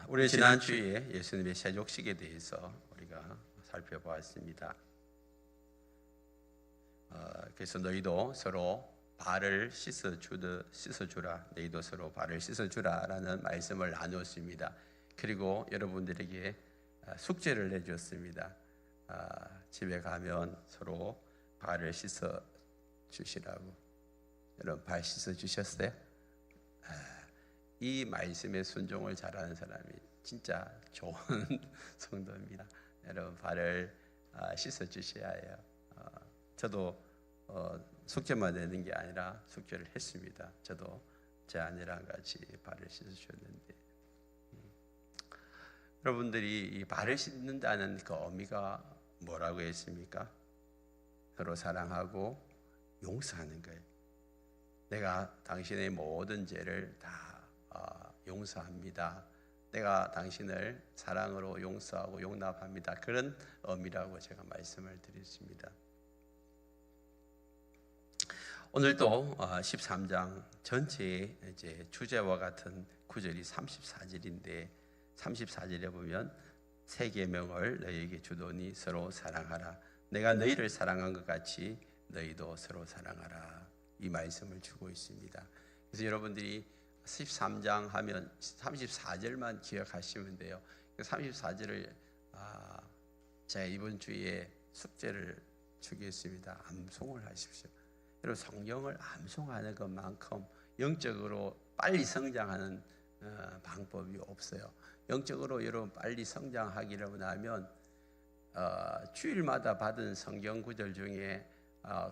우리 지난주에 예수님의 세족식에 대해서 우리가 살펴보았습니다. 그래서 너희도 서로 발을 씻어주라. 너희도 서로 발을 씻어주라라는 말씀을 나누었습니다. 그리고 여러분들에게 숙제를 내주었습니다. 집에 가면 서로 발을 씻어 주시라고. 여러분 발 씻어 주셨어요? 이 말씀에 순종을 잘하는 사람이 진짜 좋은 성도입니다. 여러분 발을 씻어 주셔야 해요. 저도 숙제만 내는 게 아니라 숙제를 했습니다. 저도 제 아내랑 같이 발을 씻어 주셨는데, 여러분들이 이 발을 씻는다는 그 의미가 뭐라고 했습니까? 서로 사랑하고 용서하는 거예요. 내가 당신의 모든 죄를 다 용서합니다. 내가 당신을 사랑으로 용서하고 용납합니다. 그런 의미라고 제가 말씀을 드렸습니다. 오늘도 13장 전체의 이제 주제와 같은 구절이 34절인데 34절에 보면 새 계명을 너희에게 주노니 서로 사랑하라. 내가 너희를 사랑한 것 같이 너희도 서로 사랑하라. 이 말씀을 주고 있습니다. 그래서 여러분들이 13장 하면 34절만 기억하시면 돼요. 34절을 제가 이번 주에 숙제를 주겠습니다. 암송을 하십시오. 여러분 성경을 암송하는 것만큼 영적으로 빨리 성장하는 방법이 없어요. 영적으로 여러분 빨리 성장하기를 하면 주일마다 받은 성경 구절 중에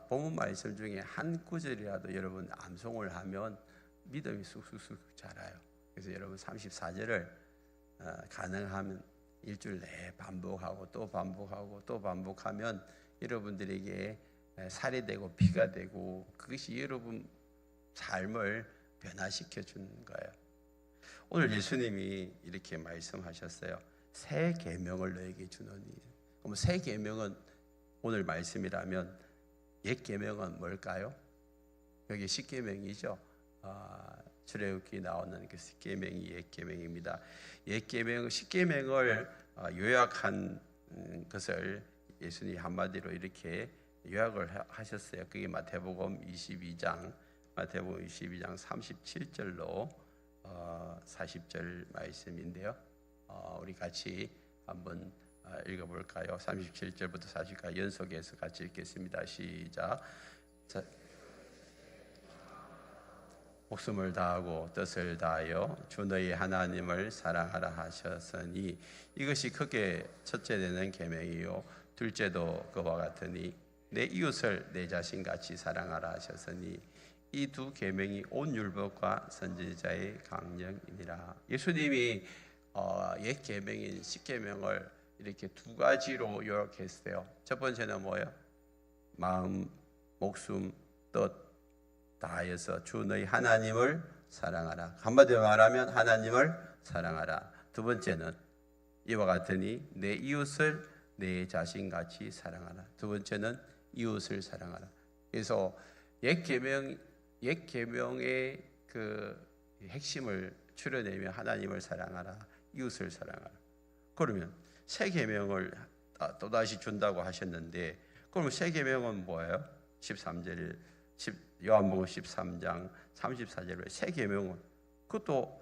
본문 말씀 중에 한 구절이라도 여러분 암송을 하면 믿음이 쑥쑥쑥 자라요. 그래서 여러분 34절을 가능하면 일주일 내에 반복하고 또 반복하고 또 반복하면 여러분들에게 살이 되고 피가 되고 그것이 여러분 삶을 변화시켜 주는 거예요. 오늘 예수님이 이렇게 말씀하셨어요. 새 계명을 너에게 주노니. 그럼 새 계명은 오늘 말씀이라면 옛 계명은 뭘까요? 여기 십계명이죠. 출애굽기 나오는 그 십계명이 옛 계명입니다. 옛 계명, 십계명을 요약한 것을 예수님이 한마디로 이렇게 요약을 하셨어요. 그게 마태복음 22장 37절로 40절 말씀인데요. 우리 같이 한번 읽어볼까요? 37절부터 40까지 연속해서 같이 읽겠습니다. 시작. 목숨을 다하고 뜻을 다하여 주 너희 하나님을 사랑하라 하셨으니 이것이 크게 첫째 되는 계명이요 둘째도 그와 같으니 내 이웃을 내 자신같이 사랑하라 하셨으니 이 두 계명이 온 율법과 선지자의 강령이니라. 예수님이 옛 계명인 십계명을 이렇게 두 가지로 요약했어요. 첫 번째는 뭐예요? 마음, 목숨, 뜻 다하여서 주 너희 하나님을 사랑하라. 한마디로 말하면 하나님을 사랑하라. 두 번째는 이와 같으니 내 이웃을 내 자신같이 사랑하라. 두 번째는 이웃을 사랑하라. 그래서 옛 계명의 그 핵심을 추려내면 하나님을 사랑하라, 이웃을 사랑하라. 그러면 새 계명을 또다시 준다고 하셨는데, 그럼 새 계명은 뭐예요? 13절 요한복음 13장 34절에 새 계명은 그것도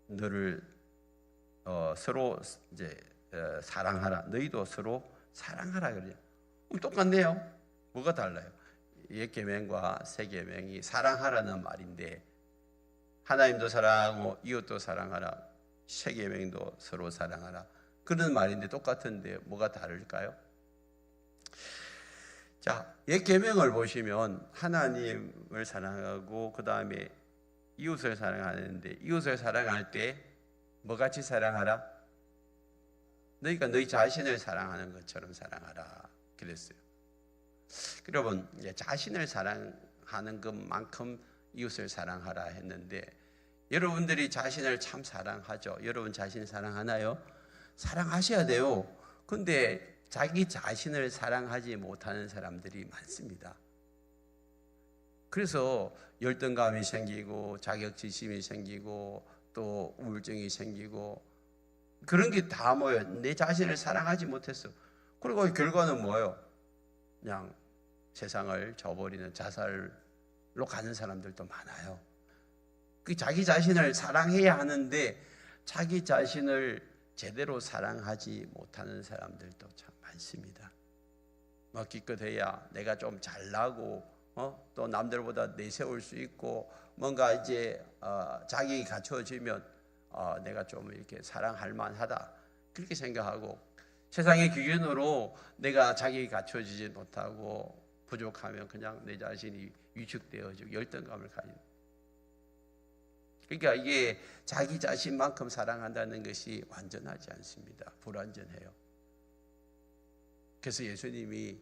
너를 서로 이제 사랑하라. 너희도 서로 사랑하라 그래요. 그럼 똑같네요. 뭐가 달라요? 옛 계명과 새 계명이 사랑하라는 말인데 하나님도 사랑하고 이웃도 사랑하라. 새 계명도 서로 사랑하라. 그런 말인데 똑같은데 뭐가 다를까요? 자, 옛 계명을 보시면 하나님을 사랑하고 그 다음에 이웃을 사랑하는데 이웃을 사랑할 때 뭐같이 사랑하라? 너희가 너희 자신을 사랑하는 것처럼 사랑하라 그랬어요. 여러분 자신을 사랑하는 것만큼 이웃을 사랑하라 했는데 여러분들이 자신을 참 사랑하죠? 여러분 자신 사랑하나요? 사랑하셔야 돼요. 근데 자기 자신을 사랑하지 못하는 사람들이 많습니다. 그래서 열등감이 생기고 자격지심이 생기고 또 우울증이 생기고 그런 게 다 뭐예요? 내 자신을 사랑하지 못했어. 그리고 결과는 뭐예요? 그냥 세상을 저버리는 자살로 가는 사람들도 많아요. 그 자기 자신을 사랑해야 하는데 자기 자신을 제대로 사랑하지 못하는 사람들도 참 많습니다. 뭐 기껏해야 내가 좀 잘나고 또 남들보다 내세울 수 있고 뭔가 이제 자격이 갖춰지면 내가 좀 이렇게 사랑할 만하다 그렇게 생각하고 세상의 기준으로 내가 자격이 갖춰지지 못하고 부족하면 그냥 내 자신이 위축되어지고 열등감을 가지는. 그러니까 이게 자기 자신만큼 사랑한다는 것이 완전하지 않습니다. 불완전해요. 그래서 예수님이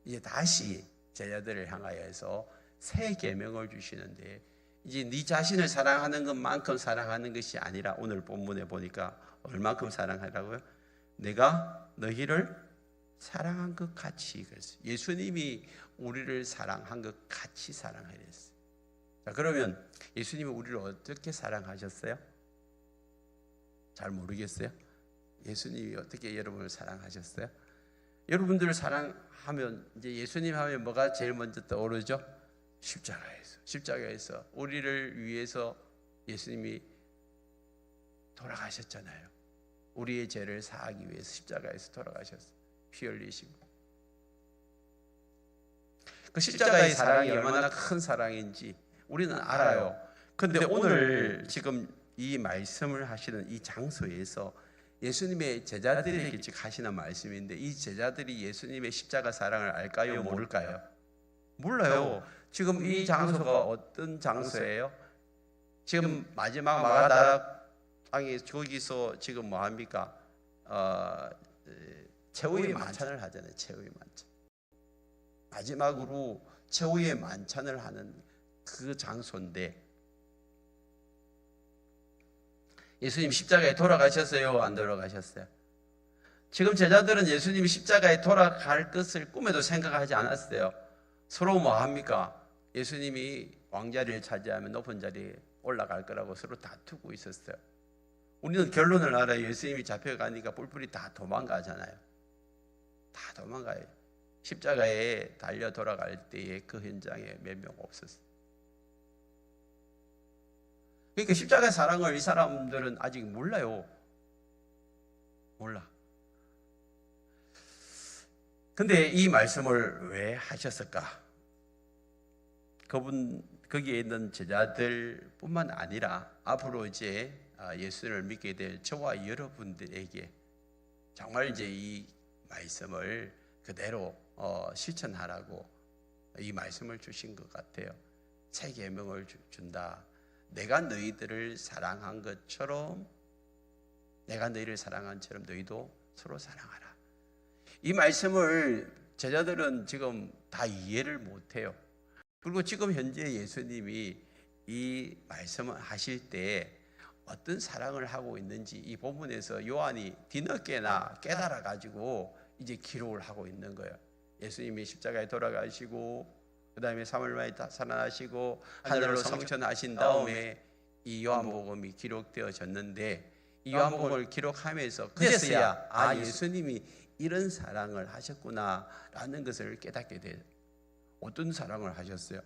이제 다시 제자들을 향하여서 새 계명을 주시는데 이제 네 자신을 사랑하는 것만큼 사랑하는 것이 아니라 오늘 본문에 보니까 얼만큼 사랑하라고요? 내가 너희를 사랑한 것 같이. 그랬어요. 예수님이 우리를 사랑한 것 같이 사랑하라 했어요. 자, 그러면 예수님이 우리를 어떻게 사랑하셨어요? 잘 모르겠어요? 예수님이 어떻게 여러분을 사랑하셨어요? 여러분들을 사랑하면 이제 예수님 하면 뭐가 제일 먼저 떠오르죠? 십자가에서 우리를 위해서 예수님이 돌아가셨잖아요. 우리의 죄를 사하기 위해서 십자가에서 돌아가셨어요. 피 흘리시고. 그 십자가의 사랑이 얼마나 큰 사랑인지 우리는 알아요. 근데 오늘 지금 이 말씀을 하시는 이 장소에서 예수님의 제자들에게 하시는 말씀인데 이 제자들이 예수님의 십자가 사랑을 알까요? 모를까요? 몰라요. 지금 이 장소가 어떤 장소예요? 지금 마지막 마가다락방에 거기서 지금 뭐 합니까? 최후의 만찬을 하잖아요. 최후의 만찬. 마지막으로 최후의 만찬을 하는 그 장소인데 예수님 십자가에 돌아가셨어요? 안 돌아가셨어요? 지금 제자들은 예수님이 십자가에 돌아갈 것을 꿈에도 생각하지 않았어요. 서로 뭐 합니까? 예수님이 왕자리를 차지하면 높은 자리에 올라갈 거라고 서로 다투고 있었어요. 우리는 결론을 알아요. 예수님이 잡혀가니까 뿔뿔이 다 도망가잖아요. 다 도망가요. 십자가에 달려 돌아갈 때에 그 현장에 몇 명 없었어요. 그러니까 십자가의 사랑을 이 사람들은 아직 몰라요. 몰라. 근데 이 말씀을 왜 하셨을까? 거기에 있는 제자들뿐만 아니라 앞으로 이제 예수를 믿게 될 저와 여러분들에게 정말 이제 이 말씀을 그대로 실천하라고 이 말씀을 주신 것 같아요. 새 계명을 준다. 내가 너희들을 사랑한 것처럼 내가 너희를 사랑한 처럼 너희도 서로 사랑하라. 이 말씀을 제자들은 지금 다 이해를 못해요. 그리고 지금 현재 예수님이 이 말씀을 하실 때 어떤 사랑을 하고 있는지 이 본문에서 요한이 뒤늦게나 깨달아 가지고 이제 기록을 하고 있는 거예요. 예수님이 십자가에 돌아가시고 그 다음에 3일 만에 살아나시고 하늘로 성천하신 다음에 이 요한복음이 기록되어졌는데 이 요한복음을 기록하면서 그제서야 예수님이 이런 사랑을 하셨구나라는 것을 깨닫게 돼요. 어떤 사랑을 하셨어요?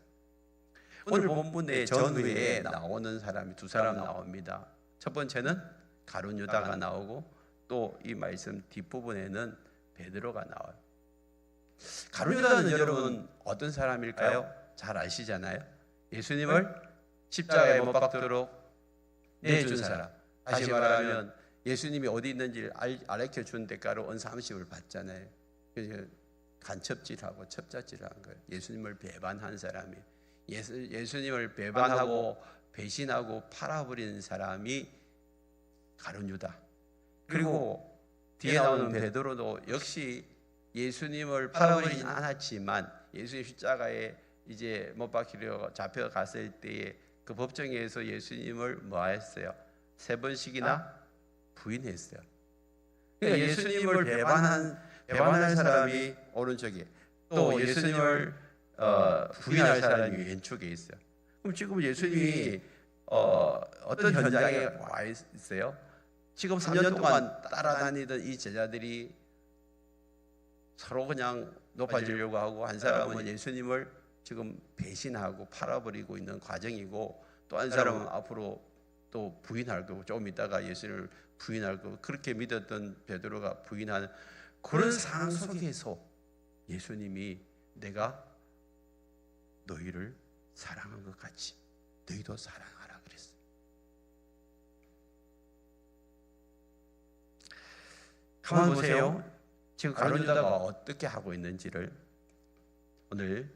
오늘 본문의 전후에 나오는 사람이 두 사람 나옵니다. 첫 번째는 가룟 유다가 나오고 또 이 말씀 뒷부분에는 베드로가 나와요. 가룟 유다는 여러분 어떤 사람일까요? 잘 아시잖아요. 예수님을 십자가에 못 박도록 내준 사람. 다시 말하면 예수님이 어디 있는지 알려 준 대가로 은 30을 받잖아요. 그래서 간첩질하고 첩자질을 한 거예요. 예수님을 배반한 사람이 예수님을 배반하고 배신하고 팔아버리는 사람이 가룟 유다. 그리고 뒤에 나오는 베드로도 역시 예수님을 팔아버리진 않았지만 예수님 십자가에 이제 못 박히려 잡혀갔을 때에 그 법정에서 예수님을 뭐 했어요? 3번씩이나 부인했어요. 그러니까 예수님을 배반할 사람이 오른쪽에 또 예수님을 부인할 사람이 왼쪽에 있어요. 그럼 지금 예수님이 어떤 현장에 와 있어요? 지금 3년 동안 따라다니던 이 제자들이 서로 그냥 높아지려고 하고, 한 사람은 예수님을 지금 배신하고 팔아버리고 있는 과정이고, 또 한 사람은 앞으로 또 부인할 거고, 조금 있다가 예수를 부인할 거고, 그렇게 믿었던 베드로가 부인하는 그런 상황 속에서 예수님이 내가 너희를 사랑한 것 같이 너희도 사랑하라 그랬어요. 가만 보세요. 지금 가룟 유다가 어떻게 하고 있는지를 오늘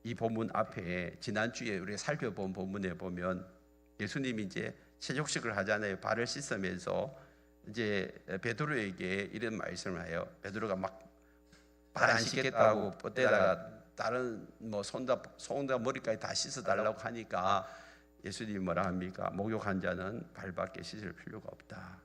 이 본문 앞에 지난주에 우리가 살펴본 본문에 보면 예수님이 이제 세족식을 하잖아요. 발을 씻으면서 이제 베드로에게 이런 말씀을 해요. 베드로가 막 발 안 씻겠다고 뻗대다가 다른 뭐 손다 머리까지 다 씻어달라고 하니까 예수님이 뭐라 합니까? 목욕한 자는 발밖에 씻을 필요가 없다.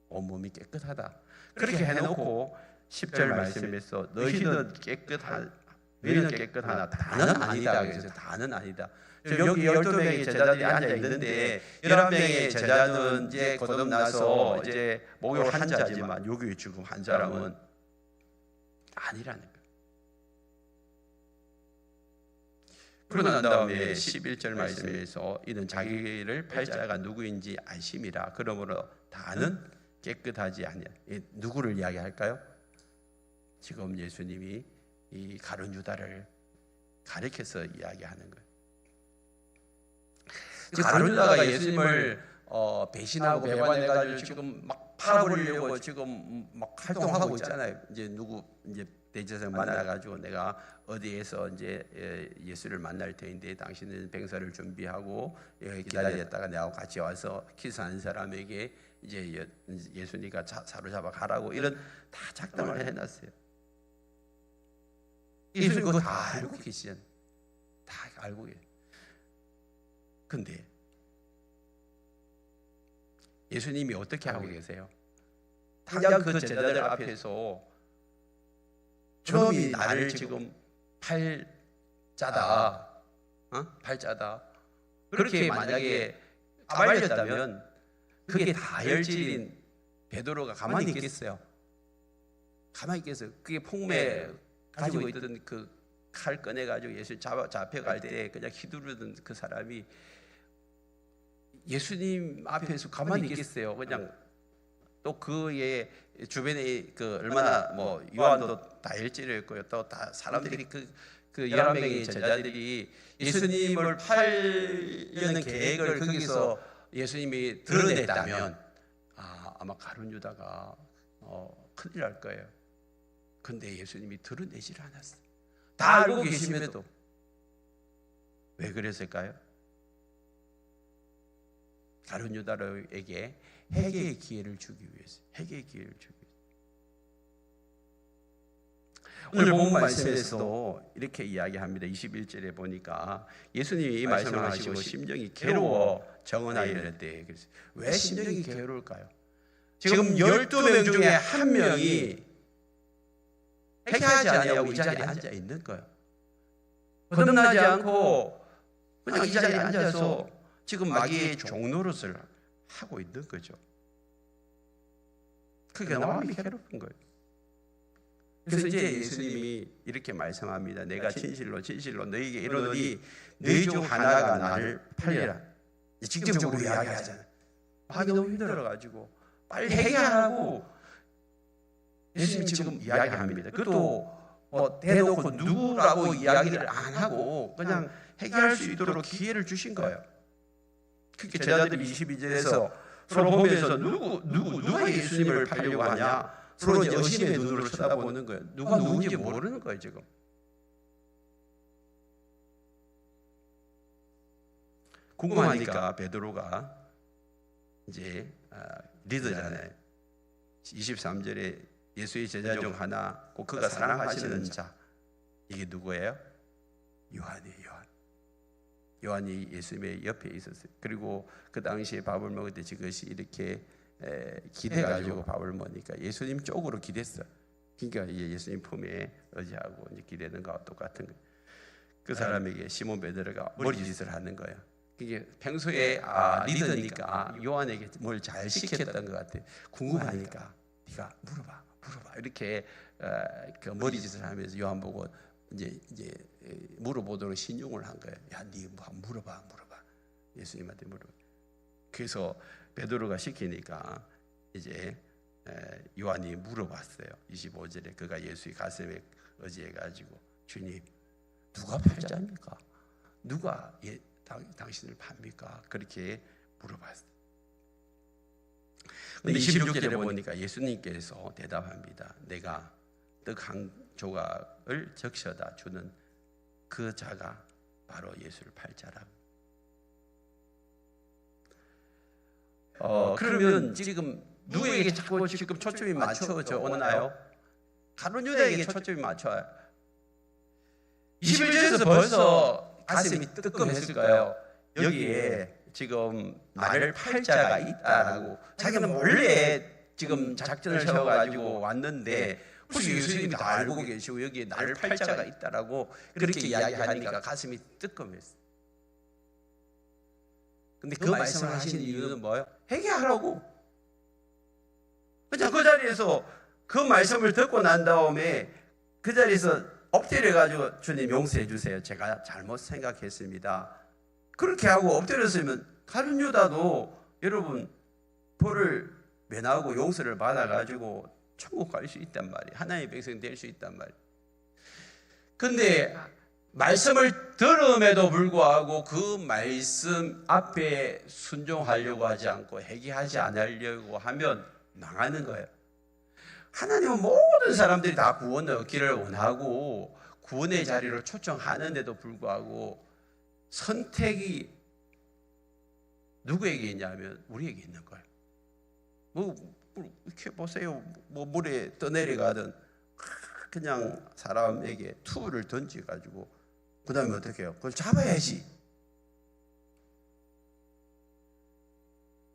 온몸이 깨끗하다. 그렇게 해놓고 10절 말씀에서 너희는 깨끗하나 다는 아니다. 그래서 다는 아니다. 여기 12명의 제자들이 앉아 있는데 11명의 제자는 이제 거듭나서 이제 목욕을 한 자지만 여기 지금 한 사람은 아니라는 거예요. 그러고 난 다음에 11절 말씀에서 이는 자기를 팔 자가 누구인지 아심이라. 그러므로 다는 깨끗하지 아니야. 누구를 이야기할까요? 지금 예수님이 이 가룟 유다를 가리켜서 이야기하는 거예요. 가룟 유다가 예수님을 배신하고 배반해가지고 지금 막 팔아버리려고 지금 막 활동하고 있잖아요. 이제 대제사장 만나가지고 내가 어디에서 이제 예수를 만날 테인데 당신은 병사를 준비하고 기다렸다가 내하고 같이 와서 키스한 사람에게 이제 예수니까 사로잡아 가라고 이런 다 작담을 해놨어요. 예수님 그거 다 알고 계시잖아요. 다 알고 계세요. 근데 예수님이 어떻게 하고 계세요? 당장 그 제자들 앞에서 저놈이 나를 지금 팔자다, 팔자다. 그렇게 만약에 까발렸다면 그게 다혈질인 베드로가 가만히 있겠어요? 가만히 있겠어요? 그게 폭매 가지고 있던 그 칼 꺼내가지고 예수 잡혀갈 때 그냥 휘두르던 그 사람이 예수님 앞에서 가만히 있겠어요? 그냥 또 그의 주변에 그 얼마나 뭐 요한도 다혈질이었고요. 또 다 사람들이 그 11명의 제자들이 예수님을 팔려는 계획을 거기서 예수님이 드러냈다면 아마 가룟 유다가 큰일 날 거예요. 근데 예수님이 드러내질 않았어요. 다 알고 계심에도. 왜 그랬을까요? 가룟 유다에게 회개의 기회를 주기 위해서. 회개의 기회를 주기 위해서. 오늘 본문 말씀에서도 이렇게 이야기합니다. 21절에 보니까 예수님이 이 말씀을 하시고 심정이 괴로워 정언하여 이르되. 왜 심정이 괴로울까요? 지금 12명 중에 한 명이 회개하지 아니하고 이 자리에 앉아 있는 거예요. 거듭나지 않고 그냥 이 자리에 앉아서 지금 마귀의 종노릇을 하고 있는 거죠. 그게 마음이 괴롭은 거예요. 그래서 이제 예수님이 이렇게 말씀합니다. 내가 진실로 너희에게 이르노니 너희 중 하나가 나를 팔려라. 직접적으로 이야기하잖아요. 하기 너무 힘들어가지고 빨리 회개하라고 예수님 지금 이야기합니다. 그것도 뭐 대놓고 누구라고 이야기를 안 하고 그냥 회개할 수 있도록 기회를 주신 거예요. 그렇게 제자들이 22절에서 서로 보면서 누가 예수님을 팔려고 하냐? 서로 이제 의심의 눈으로 쳐다보는 거예요. 누가 누군지 모르는 거예요, 지금. 궁금하니까 베드로가 이제 리더잖아요. 23절에 예수의 제자 중 하나, 꼭 그가 사랑하시는 자, 이게 누구예요? 요한이에요. 요한이 예수님의 옆에 있었어요. 그리고 그 당시에 밥을 먹을 때 그것이 이렇게 기대가지고 밥을 먹으니까 예수님 쪽으로 기댔어요. 그러니까 예수님 품에 의지하고 이제 기대는 거와 똑같은 거예요. 그 사람에게 시몬 베드로가 머리짓을 하는 거예요. 이게 평소에 리더니까 요한에게 뭘 잘 시켰던 것 같아. 궁금하니까 네가 물어봐 이렇게 그 머리짓을 하면서 요한 보고 이제 물어보도록 신용을 한 거예요. 야, 네 물어봐. 예수님한테 물어봐. 그래서 베드로가 시키니까 이제 요한이 물어봤어요. 25절에 그가 예수의 가슴에 의지해가지고 주님, 누가 팔자입니까? 누가 당신을 팝니까? 그렇게 물어봤어요. 근데 26절에 보니까 예수님께서 대답합니다. 내가 떡 한 조각을 적셔다 주는 그 자가 바로 예수를 팔 자라고. 그러면 지금 누구에게 자꾸 지금 초점이 맞춰져 오나요? 가룟 유다에게 초점이 맞춰요. 21절에서 벌써 가슴이 뜨끔했을 거예요. 여기에 지금 나를 팔 자가 있다라고 자기는 몰래 지금 작전을 세워가지고 왔는데 혹시 예수님이 다 알고 계시고 여기에 나를 팔 자가 있다라고 그렇게 이야기하니까 가슴이 뜨끔했어요. 근데 그 말씀을 하신 이유는 뭐예요? 회개하라고. 그냥 그 자리에서 그 말씀을 듣고 난 다음에 그 자리에서 엎드려가지고 주님 용서해 주세요. 제가 잘못 생각했습니다. 그렇게 하고 엎드렸으면 가룟 유다도 여러분 벌을 면하고 용서를 받아가지고 천국 갈 수 있단 말이에요. 하나님의 백성 될 수 있단 말이에요. 근데 말씀을 들음에도 불구하고 그 말씀 앞에 순종하려고 하지 않고 회개하지 않으려고 하면 망하는 거예요. 하나님은 모든 사람들이 다 구원을 얻기를 원하고 구원의 자리로 초청하는데도 불구하고 선택이 누구에게 있냐면 우리에게 있는 거예요. 이렇게 보세요. 물에 떠내려가든 그냥 사람에게 투를 던져가지고 그 다음에 어떻게 해요? 그걸 잡아야지.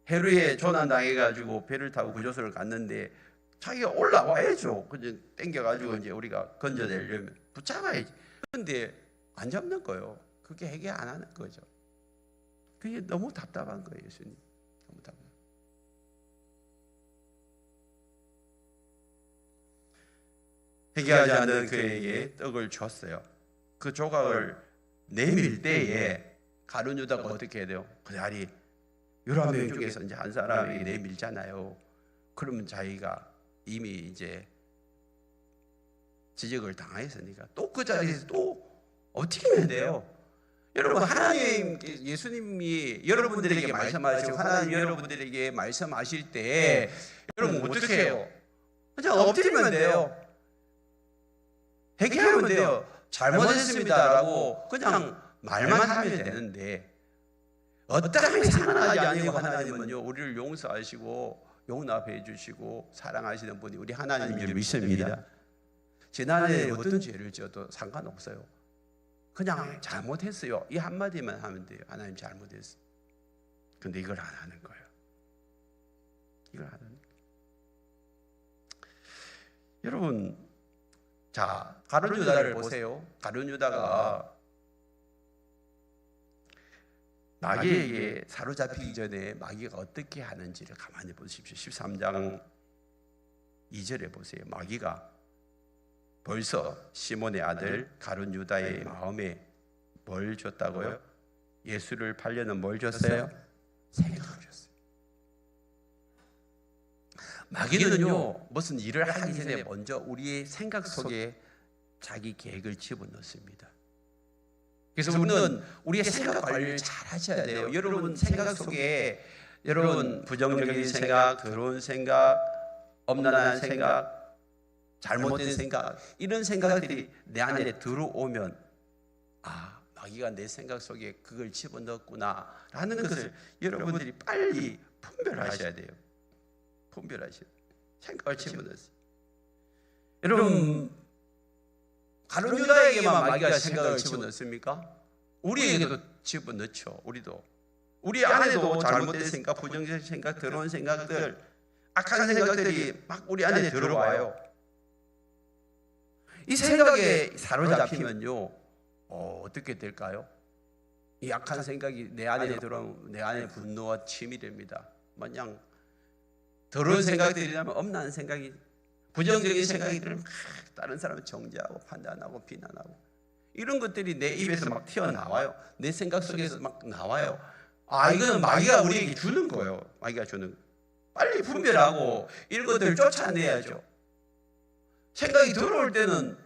해루에 조난당해가지고 배를 타고 구조소를 갔는데 자기가 올라와야죠. 그냥 땡겨가지고 이제 우리가 건져내려면 붙잡아야지. 그런데 안 잡는 거예요. 그게 해결 안 하는 거죠. 그게 너무 답답한 거예요, 예수님. 너무 답답. 회개하지 않는 그에게 떡을 줬어요. 그 조각을 내밀 때에 가룟 유다가 어떻게 해야 돼요? 그 자리 11명 중에서 이제 한 사람에게 내밀잖아요. 그러면 자기가 이미 이제 지적을 당했으니까 또 그 자리에서 또 어떻게 해야 돼요? 여러분 하나님 예수님이 여러분들에게 말씀하시고 하나님 여러분들에게 말씀하실 때 여러분 어떻게 해요? 그냥 엎드리면 돼요. 회개하면 돼요. 잘못했습니다라고 그냥 말만 하면 되는데 어떠함이 상관하지 아니고 하나님은요 우리를 용서하시고 용납해 주시고 사랑하시는 분이 우리 하나님을 믿습니다. 지난해 어떤 죄를 지어도 상관없어요. 그냥 잘못했어요. 이 한마디만 하면 돼요. 하나님 잘못했어요. 근데 이걸 안 하는 거예요. 이걸 안 하는 거예요. 여러분, 자, 가룟 유다를 보세요. 가룟 유다가 마귀에게 사로잡히기 전에 마귀가 어떻게 하는지를 가만히 보십시오. 13장 2절에 보세요. 마귀가 벌써 시몬의 아들 가룟 유다의 마음에 뭘 줬다고요? 예수를 팔려는 뭘 줬어요? 생각을 줬어요. 마귀는요 무슨 일을 하기 전에 먼저 우리의 생각 속에 자기 계획을 집어넣습니다. 그래서 우리는 우리의 생각 관리를 잘 하셔야 돼요. 여러분 생각 속에 여러분 부정적인 생각, 더러운 생각, 엄란한 생각, 잘못된 생각 이런 생각들이 내 안에 들어오면 아 마귀가 내 생각 속에 그걸 집어넣었구나 라는 것을 여러분들이 빨리 분별하셔야 돼요. 분별하셔야 돼요. 생각을 집어넣었어요. 여러분 가룟 유다에게만 마귀가 생각을 집어넣습니까? 우리에게도 집어넣죠. 우리도 우리 안에도 잘못된 생각, 부정적인 생각, 더러운 생각들, 악한 생각들이 막 우리 안에 들어와요. 이 생각에 사로잡히면요 어떻게 될까요? 이 약한 생각이 내 안에 들어오면 내 안에 분노와 침이 됩니다. 마냥 더러운 생각들이라면 엄난 생각이, 부정적인 생각이 들면 다른 사람을 정죄하고 판단하고 비난하고 이런 것들이 내 입에서 막 튀어나와요. 내 생각 속에서 막 나와요. 이거는 마귀가 우리에게 주는 거예요. 마귀가 주는 거. 빨리 분별하고 이런 것들을 쫓아내야죠. 생각이 들어올 때는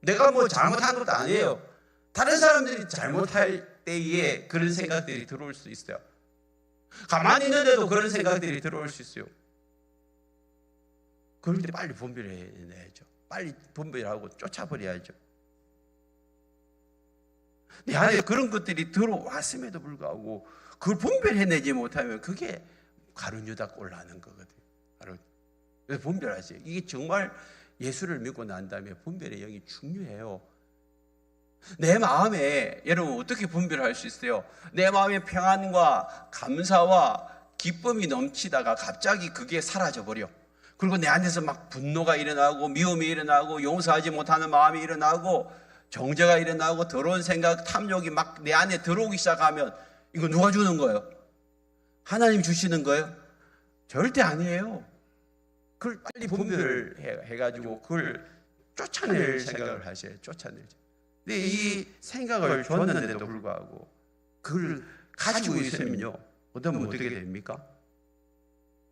내가 뭐 잘못한 것도 아니에요. 다른 사람들이 잘못할 때에 그런 생각들이 들어올 수 있어요. 가만히 있는데도 그런 생각들이 들어올 수 있어요. 그럴 때 빨리 분별해내야죠. 빨리 분별하고 쫓아버려야죠. 내 안에 그런 것들이 들어왔음에도 불구하고 그걸 분별해내지 못하면 그게 가룟유다 꼴 나는 거거든요. 그래서 분별하세요. 이게 정말 예수를 믿고 난 다음에 분별의 영이 중요해요. 내 마음에 여러분 어떻게 분별할 수 있어요? 내 마음에 평안과 감사와 기쁨이 넘치다가 갑자기 그게 사라져버려. 그리고 내 안에서 막 분노가 일어나고 미움이 일어나고 용서하지 못하는 마음이 일어나고 정죄가 일어나고 더러운 생각, 탐욕이 막 내 안에 들어오기 시작하면 이거 누가 주는 거예요? 하나님 주시는 거예요? 절대 아니에요. 그걸 빨리 분별해가지고 그걸 쫓아낼 생각을 하셔야 쫓아내죠. 근데 이 생각을 줬는데도 불구하고 그걸 가지고 있으면요, 어떻게 됩니까?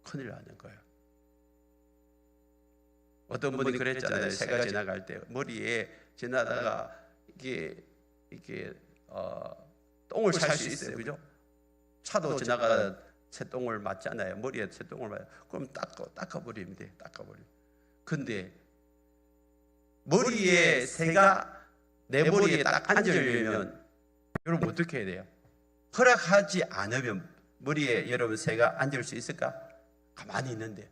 큰일 나는 거예요. 어떤 분이 그랬잖아요. 새가 지나갈 때 머리에 지나다가 이게 똥을 찰 수 있어요, 그죠? 차도 지나가다 새똥을 맞잖아요. 머리에 새똥을 맞아요. 그럼 닦아버리면 돼. 닦아버리면. 근데 머리에 새가 내 머리에 딱 앉으려면 여러분 어떻게 해야 돼요? 허락하지 않으면 머리에 여러분 새가 앉을 수 있을까? 가만히 있는데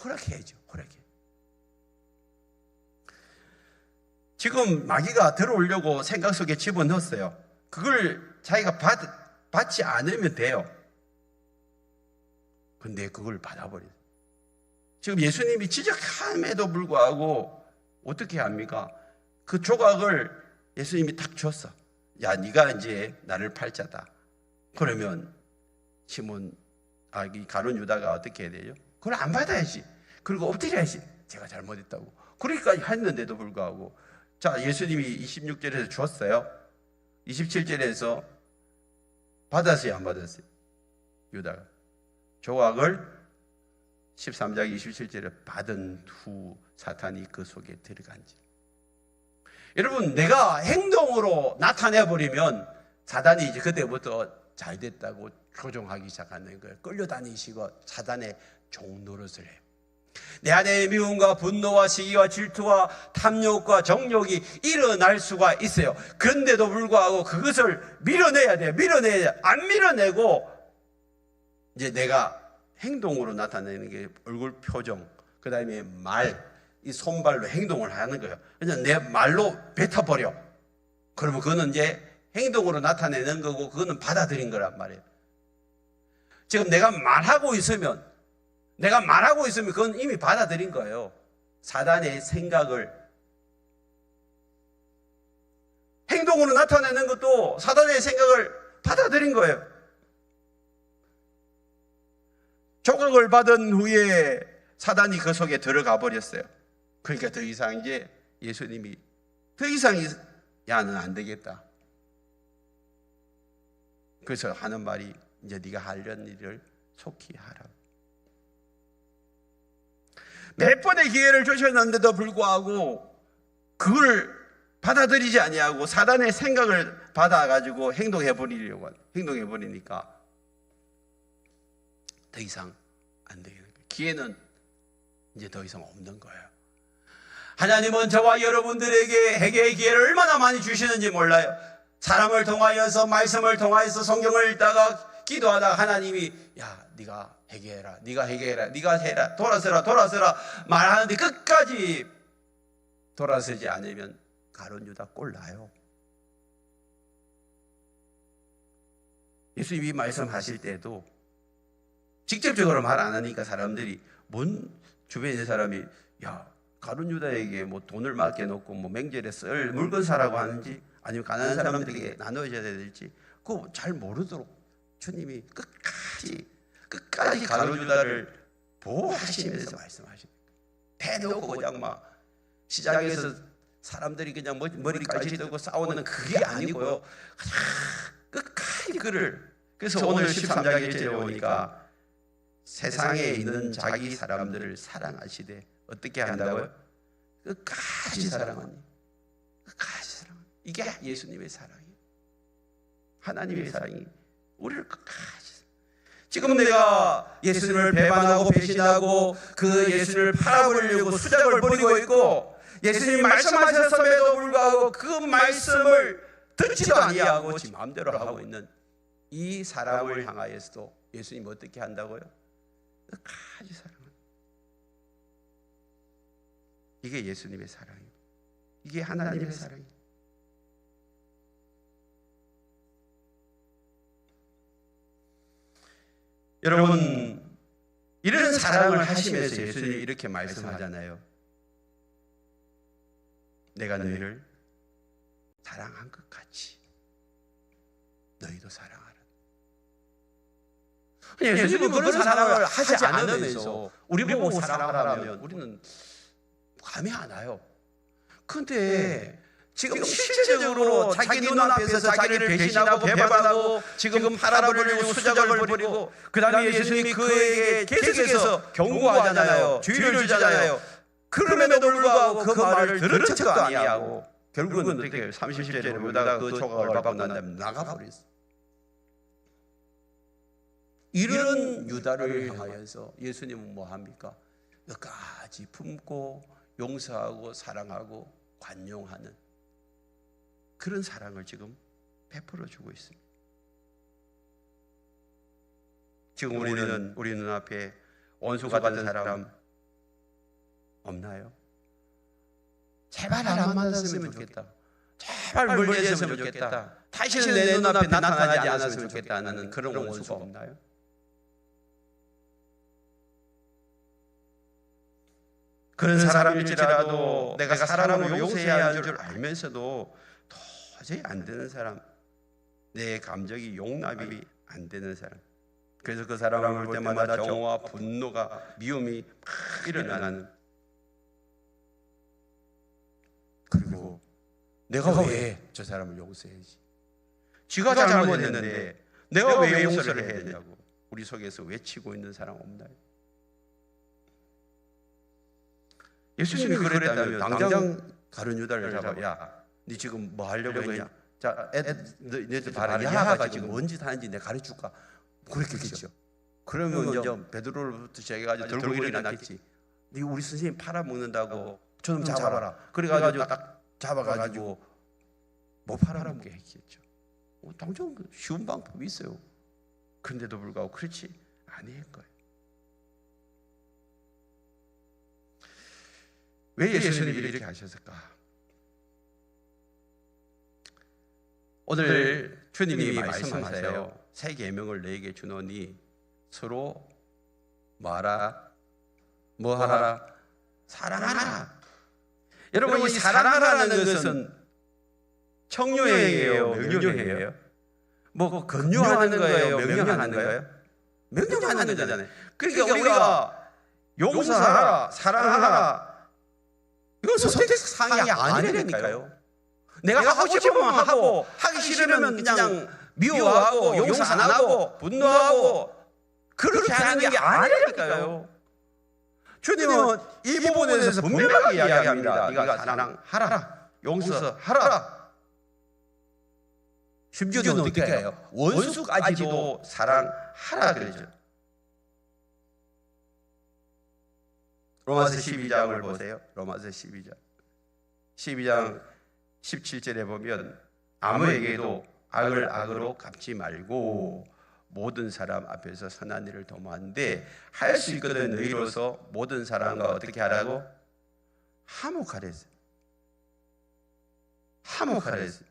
허락해야죠. 허락해. 지금 마귀가 들어오려고 생각 속에 집어넣었어요. 그걸 자기가 받지 않으면 돼요. 근데 그걸 받아버려요. 지금 예수님이 지적함에도 불구하고 어떻게 합니까? 그 조각을 예수님이 딱 줬어. 야, 네가 이제 나를 팔자다. 그러면 시몬, 이 가룟 유다가 어떻게 해야 돼요? 그걸 안 받아야지. 그리고 엎드려야지. 제가 잘못했다고. 그러니까 했는데도 불구하고, 자, 예수님이 26절에서 줬어요. 27절에서 받았어요, 안 받았어요? 유다가 조각을 13장 27절에 받은 후 사탄이 그 속에 들어간지. 여러분, 내가 행동으로 나타내버리면 사단이 이제 그때부터 잘 됐다고 조종하기 시작하는 거예요. 끌려다니시고 사단의 종노릇을 해요. 내 안에 미움과 분노와 시기와 질투와 탐욕과 정욕이 일어날 수가 있어요. 그런데도 불구하고 그것을 밀어내야 돼요. 밀어내야 돼. 안 밀어내고 이제 내가 행동으로 나타내는 게 얼굴 표정, 그 다음에 말, 이 손발로 행동을 하는 거예요. 그냥 내 말로 뱉어버려. 그러면 그거는 이제 행동으로 나타내는 거고 그거는 받아들인 거란 말이에요. 지금 내가 말하고 있으면 그건 이미 받아들인 거예요. 사단의 생각을. 행동으로 나타내는 것도 사단의 생각을 받아들인 거예요. 조각을 받은 후에 사단이 그 속에 들어가 버렸어요. 그러니까 더 이상 이제 예수님이 더 이상 야는 안 되겠다. 그래서 하는 말이 이제 네가 하려는 일을 속히 하라. 몇 번의 기회를 주셨는데도 불구하고 그걸 받아들이지 아니하고 사단의 생각을 받아가지고 행동해 버리니까 더 이상 안 되는 거예요. 기회는 이제 더 이상 없는 거예요. 하나님은 저와 여러분들에게 해결의 기회를 얼마나 많이 주시는지 몰라요. 사람을 통하여서, 말씀을 통하여서, 성경을 읽다가 기도하다가 하나님이 야, 네가 해결해라, 네가 해라, 돌아서라 말하는데 끝까지 돌아서지 않으면 가룟 유다 꼴 나요. 예수님이 말씀하실 때도 직접적으로 말 안 하니까 사람들이 주변에 있는 사람이 야, 가룟 유다에게 뭐 돈을 맡겨놓고 뭐 맹절에 쓸 물건 사라고 하는지 아니면 가난한 사람들에게 나눠줘야 될지 그거 잘 모르도록 주님이 끝까지 가룟 유다를 보호하시면서 말씀하십니다. 대놓고 그냥 막 시장에서 사람들이 그냥 머리까지 뜨고 싸우는 그게 아니고요. 끝까지 그를. 그래서 오늘 13장에 제려오니까 세상에 있는 자기 사람들을 사랑하시되 어떻게 한다고요? 끝까지 사랑하니. 끝까지 사랑하니. 이게 예수님의 사랑이에요. 하나님의 사랑이 우리를 끝까지. 지금 내가 예수님을 배반하고 배신하고 그 예수님을 팔아버리려고 수작을 벌이고 있고 예수님이 말씀하셨음에도 불구하고 그 말씀을 듣지도 아니하고 지 마음대로 하고 있는 이 사람을 향하여서도 예수님 어떻게 한다고요? 끝까지 사랑합니다. 이게 예수님의 사랑이에요. 이게 하나님의 사랑이에요. 여러분, 이런 사랑을 하시면서 예수님이 이렇게 말씀하잖아요. 내가 너희를 사랑한 것 같이 너희도 사랑하라. 예수님은 그런 사랑을 하지 않으면서 우리 보고 사랑하라면 우리는 감이 안 와요. 그런데 지금 실제적으로 자기 눈앞에서 자기를 배신하고 배반하고 지금 팔아버리고 수작을 벌이고 그 다음에 예수님이 그에게 계속해서 경고하잖아요. 주의를 주잖아요. 그럼에도 불구하고 그 말을 들은 척도 아니하고 결국은 어떻게 30절에 보다가 그 조각을 받고 난 다음에 나가버렸어요. 이런 유다를 향하여서 예수님은 뭐합니까? 끝까지 품고 용서하고 사랑하고 관용하는 그런 사랑을 지금 베풀어 주고 있습니다. 지금 우리 눈앞에 원수 같은 사람 없나요? 제발 안 만났으면 좋겠다. 제발 멀리 했으면 좋겠다. 다시는 내 눈앞에 나타나지 않았으면 좋겠다는 그런 원수가 없나요? 그런 사람일지라도 내가 사람을 용서해야 하는 줄 알면서도 도저히 안 되는 사람, 내 감정이 용납이 안 되는 사람. 그래서 그 사람을 볼 때마다 정오와 분노가 미움이 막 일어나는. 그리고 내가 왜 저 사람을 용서해야지? 지가 잘못했는데 내가 왜 용서를 해야 되냐고 우리 속에서 외치고 있는 사람 없나요? 예수님이 그랬다면 당장 가룟 유다를 잡아. 야, 네 지금 뭐 하려고 했냐? 자, 너희들 봐라. 야하가 지금 뭔 짓 하는지 내가 가르쳐줄까? 그랬겠죠. 그러면 이제 베드로로부터 시작해가지고 들고 일어났겠지. 네 우리 선생님 팔아먹는다고 저놈 잡아라. 그래가지고 딱 잡아가지고 뭐 팔아먹게 했겠죠. 당장 쉬운 방법이 있어요. 그런데도 불구하고 그렇지 아니할 거예요. 왜 예수님이 이렇게 하셨을까? 오늘 주님이 말씀하세요. 새 계명을 너에게 주노니 서로 뭐하라? 뭐하라? 사랑하라. 여러분 이 사랑하라는 것은 청유행이에요? 명령행이에요? 뭐 권유하는 거예요? 명령하는 거예요? 명령하는 거잖아요. 그러니까 우리가 용서하라, 사랑하라 이건 선택사항이 아니라니까요. 내가 하고 싶으면 하고 하기 싫으면 그냥 미워하고 용서 안 하고 분노하고 그렇게 하는 게 아니라니까요. 주님은 이 부분에 대해서 분명하게 이야기합니다. 네가 사랑하라, 용서하라. 심지어는 어떻게 해요? 원수까지도 사랑하라 그러죠. 로마서 12장을 보세요. 로마서 12장 17절에 보면 아무에게도 악을 악으로 갚지 말고 모든 사람 앞에서 선한 일을 도모하는데 할 수 있거든 너희로서 모든 사람과 어떻게 하라고? 화목하래서. 화목하래서.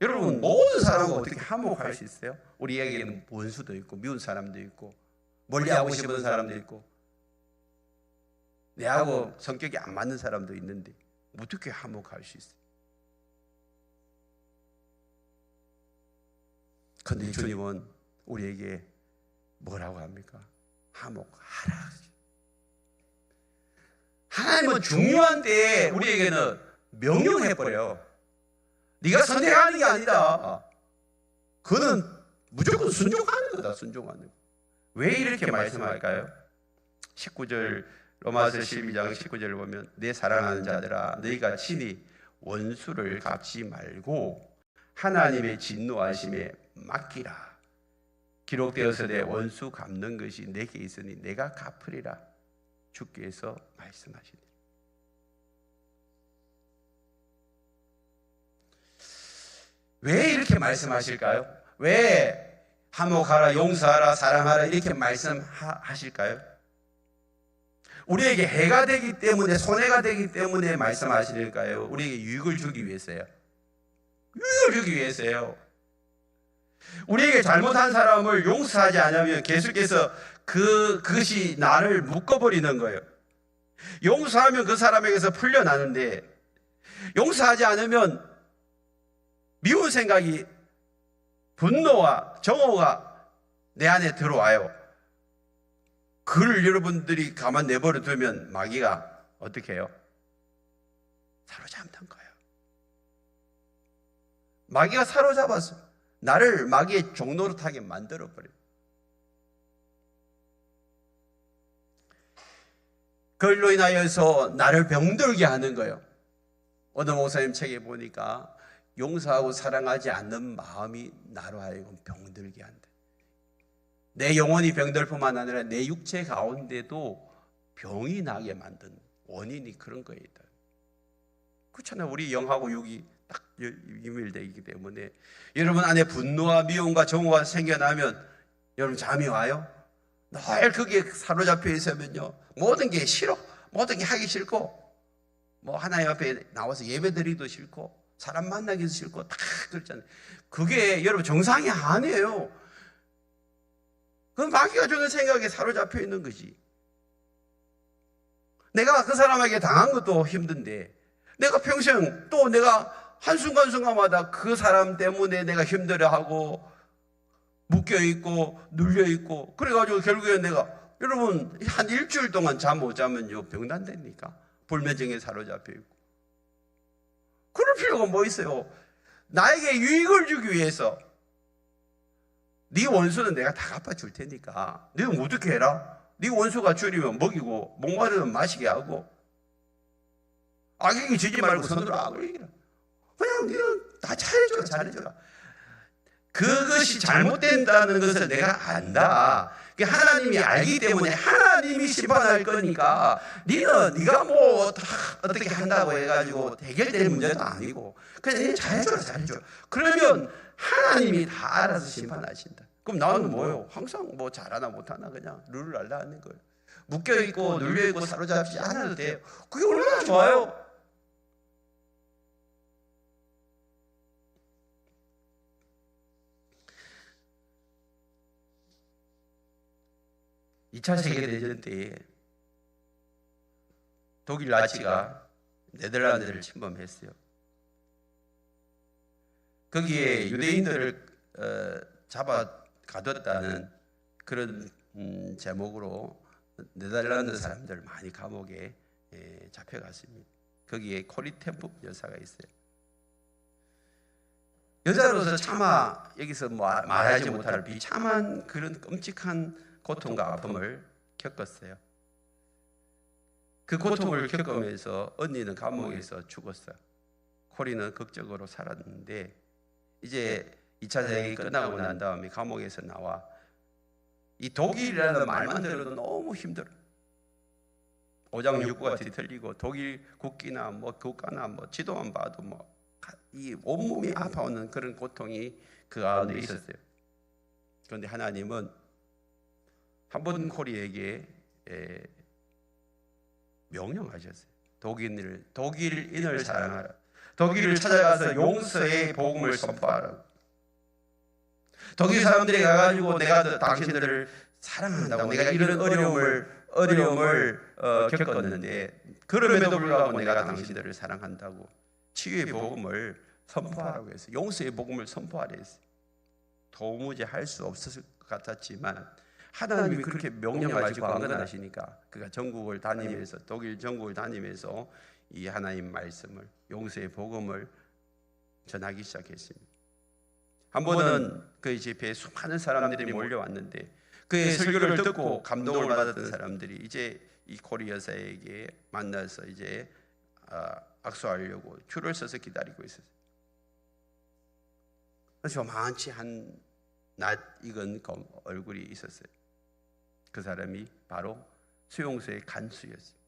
여러분 모든 사람과 어떻게 화목할 수 있어요? 우리에게는 원수도 있고 미운 사람도 있고 멀리하고 싶은 사람도 있고 내하고 성격이 안 맞는 사람도 있는데 어떻게 화목할 수 있어요? 그런데 주님은 우리에게 뭐라고 합니까? 화목하라. 하나님은 중요한 때에 우리에게는 명령해버려요. 네가 선택하는 게 아니다. 그는 무조건 순종하는 거다. 순종하는 거. 왜 이렇게 말씀할까요? 19절 로마서 12장 19절을 보면 내 사랑하는 자들아 너희가 친히 원수를 갚지 말고 하나님의 진노하심에 맡기라. 기록되어서되 원수 갚는 것이 내게 있으니 내가 갚으리라. 주께서 말씀하시니. 왜 이렇게 말씀하실까요? 왜 화목하라, 용서하라, 사랑하라 이렇게 말씀하실까요? 우리에게 해가 되기 때문에, 손해가 되기 때문에 말씀하시니까요? 우리에게 유익을 주기 위해서요. 유익을 주기 위해서요. 우리에게 잘못한 사람을 용서하지 않으면 계속해서 그것이 나를 묶어버리는 거예요. 용서하면 그 사람에게서 풀려나는데, 용서하지 않으면 미운 생각이, 분노와 정오가 내 안에 들어와요. 그걸 여러분들이 가만 내버려 두면 마귀가 어떻게 해요? 사로잡는 거예요. 마귀가 사로잡아서 나를 마귀의 종노릇하게 만들어버려요. 그걸로 인하여서 나를 병들게 하는 거예요. 어느 목사님 책에 보니까 용서하고 사랑하지 않는 마음이 나로 하여금 병들게 한다. 내 영혼이 병들 뿐만 아니라 내 육체 가운데도 병이 나게 만든 원인이 그런 거예요. 그렇잖아요. 우리 영하고 육이 딱 유밀되기 때문에 여러분 안에 분노와 미움과 정오가 생겨나면 여러분 잠이 와요? 늘 거기에 사로잡혀 있으면요 모든 게 싫어, 모든 게 하기 싫고 뭐 하나님 앞에 나와서 예배드리기도 싫고 사람 만나기도 싫고 다 그렇잖아요. 그게 여러분 정상이 아니에요. 그건 마귀가 주는 생각에 사로잡혀 있는 거지. 내가 그 사람에게 당한 것도 힘든데 내가 평생 또 내가 한순간순간마다 그 사람 때문에 내가 힘들어하고 묶여있고 눌려있고 그래가지고 결국에 내가 여러분 한 일주일 동안 잠 못 자면요 병난다니까. 불면증에 사로잡혀 있고. 그럴 필요가 뭐 있어요. 나에게 유익을 주기 위해서 네 원수는 내가 다 갚아줄 테니까 너는 어떻게 해라. 네 원수가 줄이면 먹이고 목마르면 마시게 하고 악에게 지지 말고 선으로 악을 이기라. 그냥 너는 다 잘해줘라 잘해줘라. 그것이 잘못된다는 것을 내가 안다. 하나님이 알기 때문에 하나님이 심판할 거니까 네가 뭐 다 어떻게 한다고 해가지고 해결될 문제도 아니고 그냥 네 잘해줘라 잘해줘라. 그러면 하나님이 다 알아서 심판하신다. 그럼 나는 뭐예요? 항상 뭐 잘하나 못하나 그냥 룰을 알라 하는 거예요. 묶여있고 눌려있고 사로잡히지 않아도 돼요. 그게 얼마나 좋아요. 2차 세계대전 때에 독일 나치가 네덜란드를 침범했어요. 거기에 유대인들을 잡아 가뒀다는 그런 제목으로 네덜란드 사람들 많이 감옥에 잡혀갔습니다. 거기에 코리 템프 여사가 있어요. 여자로서 차마 여기서 뭐 말하지 못할 비참한 그런 끔찍한 고통과 아픔을 겪었어요. 그 고통을 겪으면서 언니는 감옥에서 죽었어요. 코리는 극적으로 살았는데 이제 2차 대전이 끝나고 난 다음에 감옥에서 나와 이 독일이라는 말만 들어도 너무 힘들어. 오장육부가 뒤틀리고 독일 국기나 뭐 국가나 뭐 지도만 봐도 뭐 이 온몸이 아파오는 그런 고통이 그 가운데 있었어요. 그런데 하나님은 한 번 코리에게 명령하셨어요. 독일인을 사랑하라. 독일을 찾아가서 용서의 복음을 선포하라. 독일 사람들이 가가지고 내가 당신들을 사랑한다고 내가 이런 어려움을 겪었는데 그럼에도 불구하고 내가 당신들을 사랑한다고 치유의 복음을 선포하라고 했어요. 용서의 복음을 선포하라 했어요. 도무지 할 수 없을 것 같았지만 하나님이 그렇게 명령하시고 강건하시니까 그가 전국을 다니면서 독일 전국을 다니면서 이 하나님 말씀을 용서의 복음을 전하기 시작했습니다. 한 번은 그의 집회에 수많은 사람들이 몰려왔는데 그의 설교를 듣고 감동을 받았던 사람들이 이제 이 코리 여사에게 만나서 이제 악수하려고 줄을 서서 기다리고 있었어요. 조만치 한 낯 익은 얼굴이 있었어요. 그 사람이 바로 수용소의 간수였어요.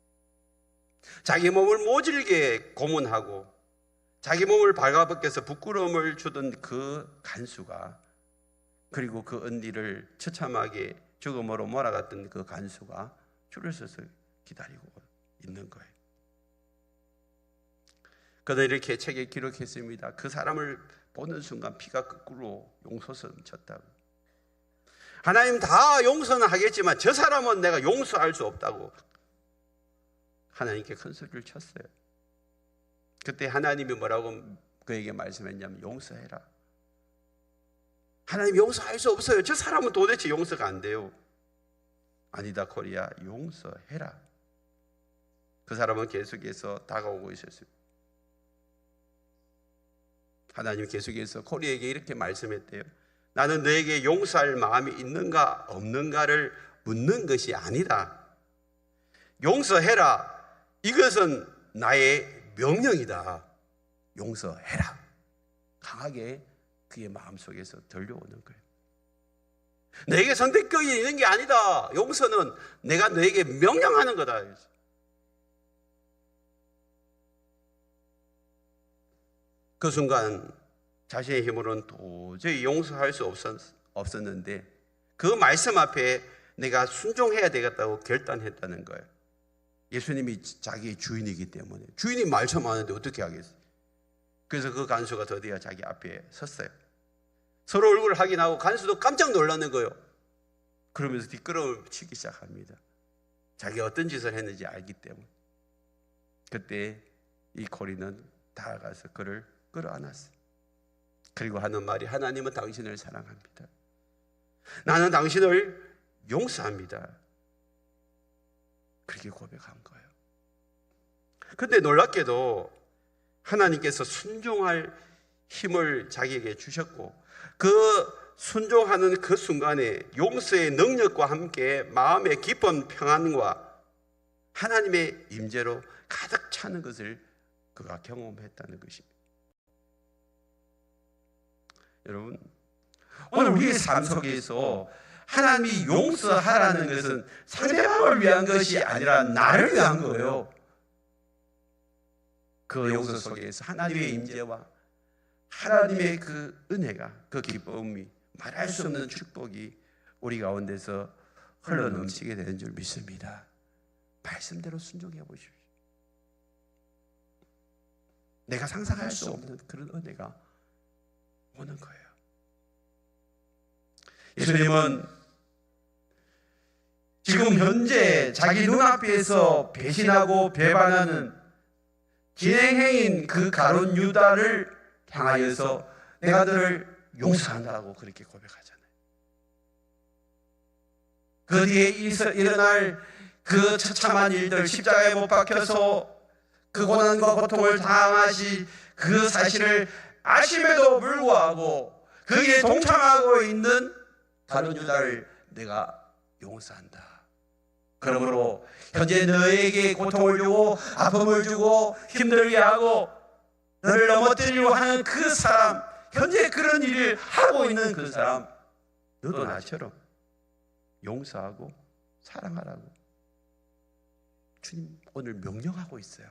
자기 몸을 모질게 고문하고 자기 몸을 발가벗겨서 부끄러움을 주던 그 간수가, 그리고 그 언니를 처참하게 죽음으로 몰아갔던 그 간수가 줄을 서서 기다리고 있는 거예요. 그는 이렇게 책에 기록했습니다. 그 사람을 보는 순간 피가 거꾸로 용서서 쳤다고. 하나님 다 용서는 하겠지만 저 사람은 내가 용서할 수 없다고 하나님께 큰 소리를 쳤어요. 그때 하나님이 뭐라고 그에게 말씀했냐면 용서해라. 하나님 용서할 수 없어요. 저 사람은 도대체 용서가 안 돼요. 아니다 코리아, 용서해라. 그 사람은 계속해서 다가오고 있었어요. 하나님 계속해서 코리아에게 이렇게 말씀했대요. 나는 너에게 용서할 마음이 있는가 없는가를 묻는 것이 아니다. 용서해라. 이것은 나의 명령이다. 용서해라. 강하게 그의 마음속에서 들려오는 거예요. 너에게 선택권이 있는 게 아니다. 용서는 내가 너에게 명령하는 거다. 그 순간 자신의 힘으로는 도저히 용서할 수 없었는데 그 말씀 앞에 내가 순종해야 되겠다고 결단했다는 거예요. 예수님이 자기의 주인이기 때문에 주인이 말씀하는데 어떻게 하겠어요? 그래서 그 간수가 드디어 자기 앞에 섰어요. 서로 얼굴을 확인하고 간수도 깜짝 놀라는 거예요. 그러면서 뒷걸음을 치기 시작합니다. 자기가 어떤 짓을 했는지 알기 때문에. 그때 이 코리는 다가가서 그를 끌어안았어요. 그리고 하는 말이 하나님은 당신을 사랑합니다. 나는 당신을 용서합니다. 그렇게 고백한 거예요. 그런데 놀랍게도 하나님께서 순종할 힘을 자기에게 주셨고 그 순종하는 그 순간에 용서의 능력과 함께 마음의 깊은 평안과 하나님의 임재로 가득 차는 것을 그가 경험했다는 것입니다. 여러분, 오늘 우리의 삶 속에서 하나님이 용서하라는 것은 상대방을 위한 것이 아니라 나를 위한 거예요. 그 용서 속에서 하나님의 임재와 하나님의 그 은혜가, 그 기쁨이, 말할 수 없는 축복이 우리 가운데서 흘러넘치게 되는 줄 믿습니다. 말씀대로 순종해 보십시오. 내가 상상할 수 없는 그런 은혜가 오는 거예요. 예수님은 지금 현재 자기 눈앞에서 배신하고 배반하는 진행행인 그 가룟 유다를 향하여서 내가 너를 용서한다고 그렇게 고백하잖아요. 그 뒤에 일어날 그 처참한 일들, 십자가에 못 박혀서 그 고난과 고통을 당하신 그 사실을 아심에도 불구하고 거기에 동참하고 있는 가룟 유다를 내가 용서한다. 그러므로 현재 너에게 고통을 주고 아픔을 주고 힘들게 하고 너를 넘어뜨리려고 하는 그 사람, 현재 그런 일을 하고 있는 그 사람, 너도 나처럼 용서하고 사랑하라고 주님 오늘 명령하고 있어요.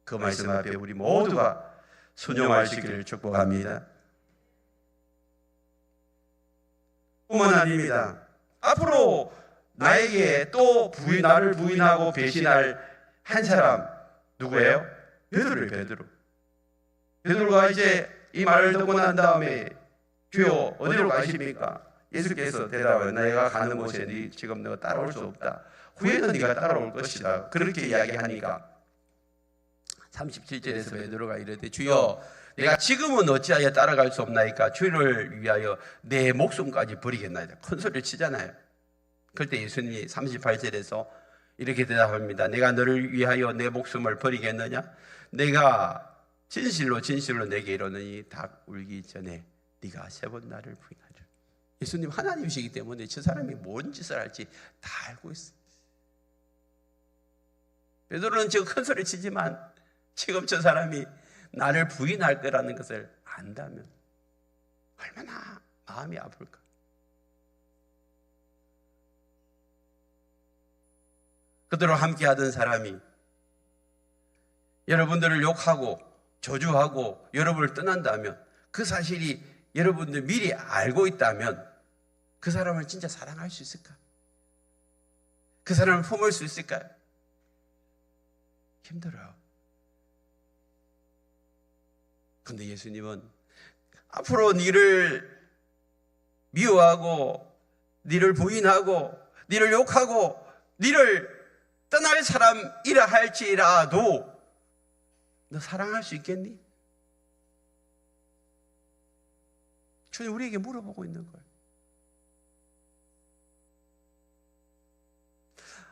그 말씀 앞에 우리 모두가 순종할 수 있기를 축복합니다. 뿐만 아닙니다. 앞으로 나에게 또 나를 부인하고 배신할 한 사람 누구예요? 베드로예요. 베드로가 이제 이 말을 듣고 난 다음에 주여 어디로 가십니까? 예수께서 대답하여 내가 가는 곳에 네 지금 너가 따라올 수 없다. 후에는 네가 따라올 것이다. 그렇게 이야기하니까 37절에서 베드로가 이르되 주여 내가 지금은 어찌하여 따라갈 수 없나이까? 주를 위하여 내 목숨까지 버리겠나이다. 큰 소리를 치잖아요. 그때 예수님이 38절에서 이렇게 대답합니다. 내가 너를 위하여 내 목숨을 버리겠느냐? 내가 진실로 진실로 내게 이르노니 닭 울기 전에 네가 3번 나를 부인하리라. 예수님 하나님이시기 때문에 저 사람이 뭔 짓을 할지 다 알고 있어요. 베드로는 지금 큰 소리 치지만 지금 저 사람이 나를 부인할 거라는 것을 안다면 얼마나 마음이 아플까. 그대로 함께 하던 사람이 여러분들을 욕하고 저주하고 여러분을 떠난다면, 그 사실이 여러분들 미리 알고 있다면 그 사람을 진짜 사랑할 수 있을까? 그 사람을 품을 수 있을까요? 힘들어요. 그런데 예수님은 앞으로 네를 미워하고 네를 부인하고 네를 욕하고 네를 떠날 사람이라 할지라도 너 사랑할 수 있겠니? 주님 우리에게 물어보고 있는 거예요.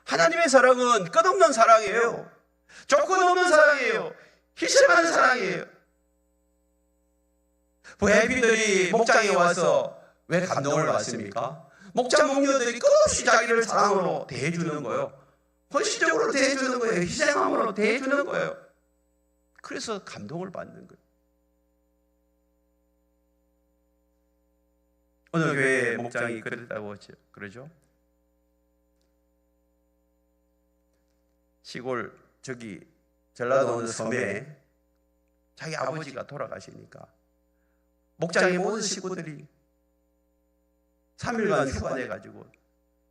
하나님의 사랑은 끝없는 사랑이에요. 조건 없는 사랑이에요. 희생하는 사랑이에요. 부해비들이 목장에 와서 왜 감동을 받습니까? 목장 목녀들이 끝없이 자기를 사랑으로 대해주는 거예요. 헌신적으로 대해주는 거예요. 희생함으로 대해주는 거예요. 그래서 감동을 받는 거예요. 어느 교회 목장이 그랬다고 그러죠? 시골 저기 전라도 어느 섬에 자기 아버지가 돌아가시니까 목장의 모든 식구들이 3일간 휴가 내가지고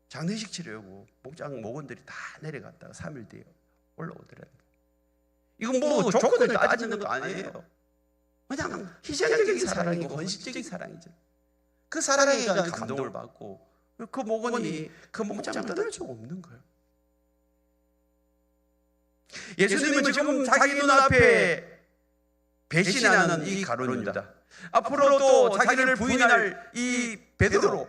장례식 치려고 목장 목원들이 다 내려갔다가 3일 뒤에 올라오더라고요. 이건 뭐 조건을 따지는 것도 아니에요. 그냥 희생적인 사랑이고 헌신적인 사랑이죠. 그 사랑에 대한 감동을 받고 그 목원이 그 목장을 떠날 수가 없는 거예요. 예수님은 지금 자기 눈앞에 배신하는 이 가룟 유다, 앞으로 또 자기를 부인할 이 베드로,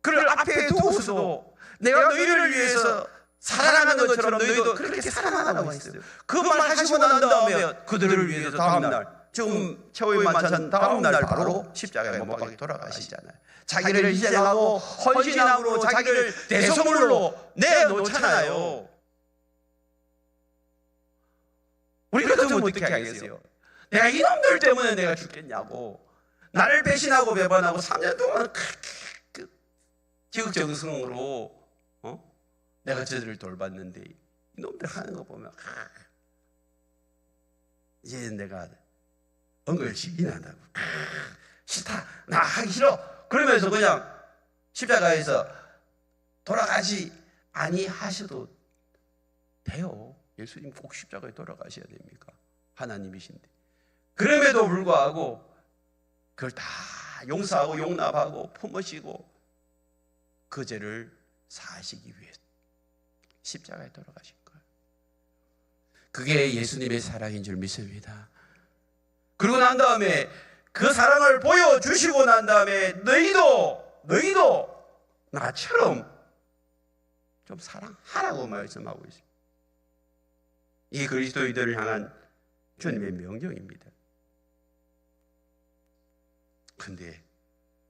그를 앞에 두고서도 내가 너희를 위해서 사랑하는 것처럼 너희도 그렇게 사랑하라고 했어요. 그 말 하시고 난 다음에 그들을 위해서 다음날, 지금 최후의 만찬 다음날 바로 십자가에 못 박혀 돌아가시잖아요. 자기를 희생하고 헌신함으로 자기를 대소물로 내놓잖아요. 우리 같으면 어떻게 하겠어요? 내가 이놈들 때문에 내가 죽겠냐고, 나를 배신하고 배반하고 3년 동안 지극정성으로 내가 저들을 돌봤는데 이놈들 하는 거 보면 이제 내가 엉글시긴 한다고, 싫다, 나 하기 싫어, 그러면서 그냥 십자가에서 돌아가지 아니하셔도 돼요. 예수님 꼭 십자가에 돌아가셔야 됩니까? 하나님이신데. 그럼에도 불구하고 그걸 다 용서하고 용납하고 품으시고 그 죄를 사하시기 위해 십자가에 돌아가신 거예요. 그게 예수님의 사랑인 줄 믿습니다. 그러고 난 다음에 그 사랑을 보여주시고 난 다음에 너희도 나처럼 좀 사랑하라고 말씀하고 있습니다. 이 그리스도인들을 향한 주님의 명령입니다. 근데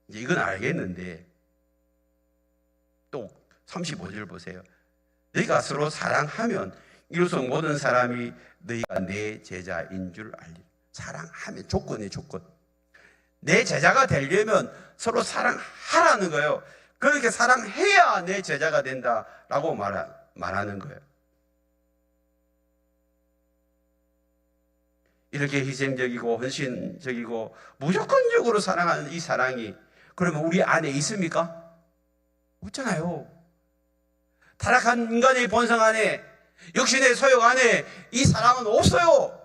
이건 알겠는데 또 35절 보세요. 너희가 서로 사랑하면 이로써 모든 사람이 너희가 내 제자인 줄 알리라. 사랑하면 조건이에요, 조건. 내 제자가 되려면 서로 사랑하라는 거예요. 그렇게 사랑해야 내 제자가 된다라고 말하는 거예요. 이렇게 희생적이고 헌신적이고 무조건적으로 사랑하는 이 사랑이 그러면 우리 안에 있습니까? 없잖아요. 타락한 인간의 본성 안에, 육신의 소욕 안에 이 사랑은 없어요.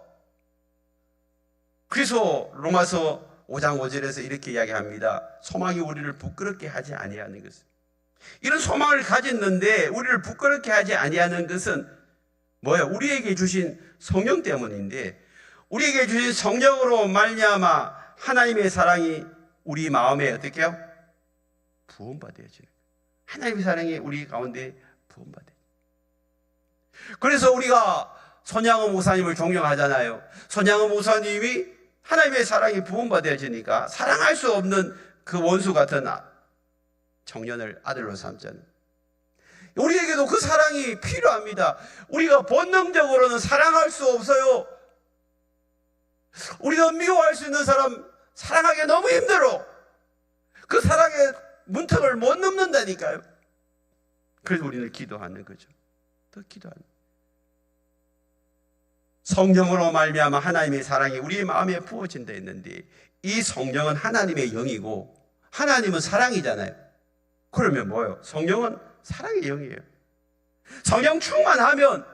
그래서 로마서 5장 5절에서 이렇게 이야기합니다. 소망이 우리를 부끄럽게 하지 아니하는 것은, 이런 소망을 가졌는데 우리를 부끄럽게 하지 아니하는 것은 뭐예요? 우리에게 주신 성령 때문인데, 우리에게 주신 성령으로 말미암아 하나님의 사랑이 우리 마음에 어떻게 해요? 부음받아야죠. 하나님의 사랑이 우리 가운데 부음받아요. 그래서 우리가 손양호 목사님을 존경하잖아요. 손양호 목사님이 하나님의 사랑이 부음받아지니까 사랑할 수 없는 그 원수 같은 청년을 아들로 삼잖아요. 우리에게도 그 사랑이 필요합니다. 우리가 본능적으로는 사랑할 수 없어요. 우리가 미워할 수 있는 사람 사랑하기 너무 힘들어. 그 사랑의 문턱을 못 넘는다니까요. 그래서 우리는 기도하는 거죠. 더 기도하는. 성령으로 말미암아 하나님의 사랑이 우리의 마음에 부어진다 했는데, 이 성령은 하나님의 영이고 하나님은 사랑이잖아요. 그러면 뭐예요? 성령은 사랑의 영이에요. 성령 충만하면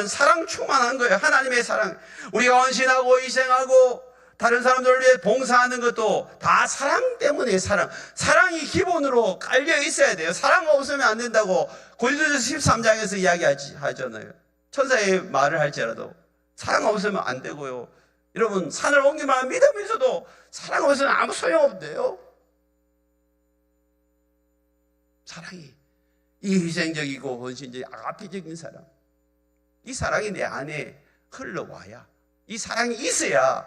사랑 충만한 거예요. 하나님의 사랑. 우리가 헌신하고 희생하고 다른 사람들을 위해 봉사하는 것도 다 사랑 때문에 사랑이 기본으로 깔려 있어야 돼요. 사랑 없으면 안 된다고 고린도전서 13장에서 이야기하잖아요. 천사의 말을 할지라도 사랑 없으면 안 되고요. 여러분, 산을 옮기만 믿으면서도 사랑 없으면 아무 소용없대요. 사랑이 이 희생적이고 헌신적이고 아가페적인 사랑, 이 사랑이 내 안에 흘러와야, 이 사랑이 있어야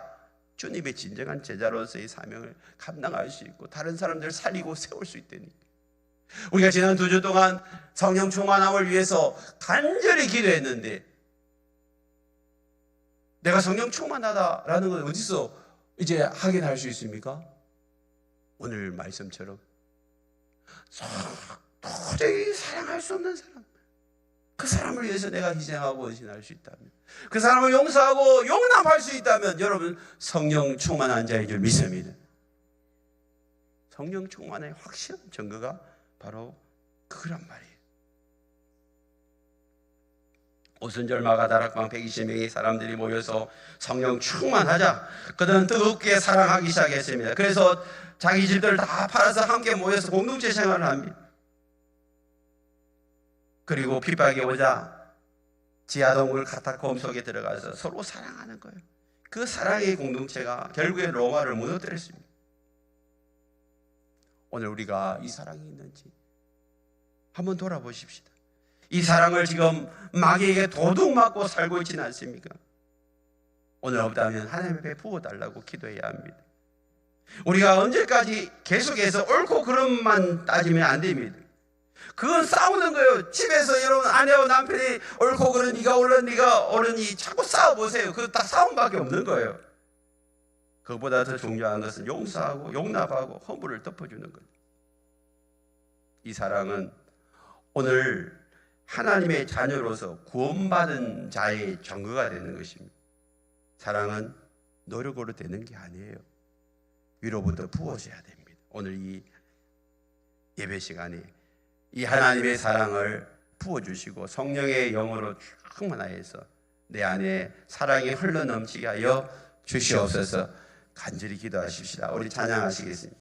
주님의 진정한 제자로서의 사명을 감당할 수 있고 다른 사람들을 살리고 세울 수 있다니까. 우리가 지난 2주 동안 성령 충만함을 위해서 간절히 기도했는데, 내가 성령 충만하다라는 건 어디서 이제 확인할 수 있습니까? 오늘 말씀처럼 도저히 사랑할 수 없는 사람, 그 사람을 위해서 내가 희생하고 헌신할 수 있다면, 그 사람을 용서하고 용납할 수 있다면 여러분 성령 충만한 자인 줄 믿습니다. 성령 충만의 확실한 증거가 바로 그란 말이에요. 오순절 마가다락방 120명의 사람들이 모여서 성령 충만하자 그들은 뜨겁게 사랑하기 시작했습니다. 그래서 자기 집들을 다 팔아서 함께 모여서 공동체 생활을 합니다. 그리고 핍박이 오자 지하동굴 카타콤 속에 들어가서 서로 사랑하는 거예요. 그 사랑의 공동체가 결국에 로마를 무너뜨렸습니다. 오늘 우리가 이 사랑이 있는지 한번 돌아보십시다. 이 사랑을 지금 마귀에게 도둑 맞고 살고 있지는 않습니까? 오늘 없다면 하나님 앞에 부어달라고 기도해야 합니다. 우리가 언제까지 계속해서 옳고 그름만 따지면 안 됩니다. 그건 싸우는 거예요. 집에서 여러분 아내와 남편이 옳고 그른, 네가 옳은 네가 옳으니 자꾸 싸워보세요. 그거 딱 싸움밖에 없는 거예요. 그것보다 더 중요한 것은 용서하고 용납하고 허물을 덮어주는 거예요. 이 사랑은 오늘 하나님의 자녀로서 구원받은 자의 증거가 되는 것입니다. 사랑은 노력으로 되는 게 아니에요. 위로부터 부어져야 됩니다. 오늘 이 예배 시간에 이 하나님의 사랑을 부어주시고 성령의 영으로 충만하여서 내 안에 사랑이 흘러넘치게 하여 주시옵소서. 간절히 기도하십시다. 우리 찬양하시겠습니다.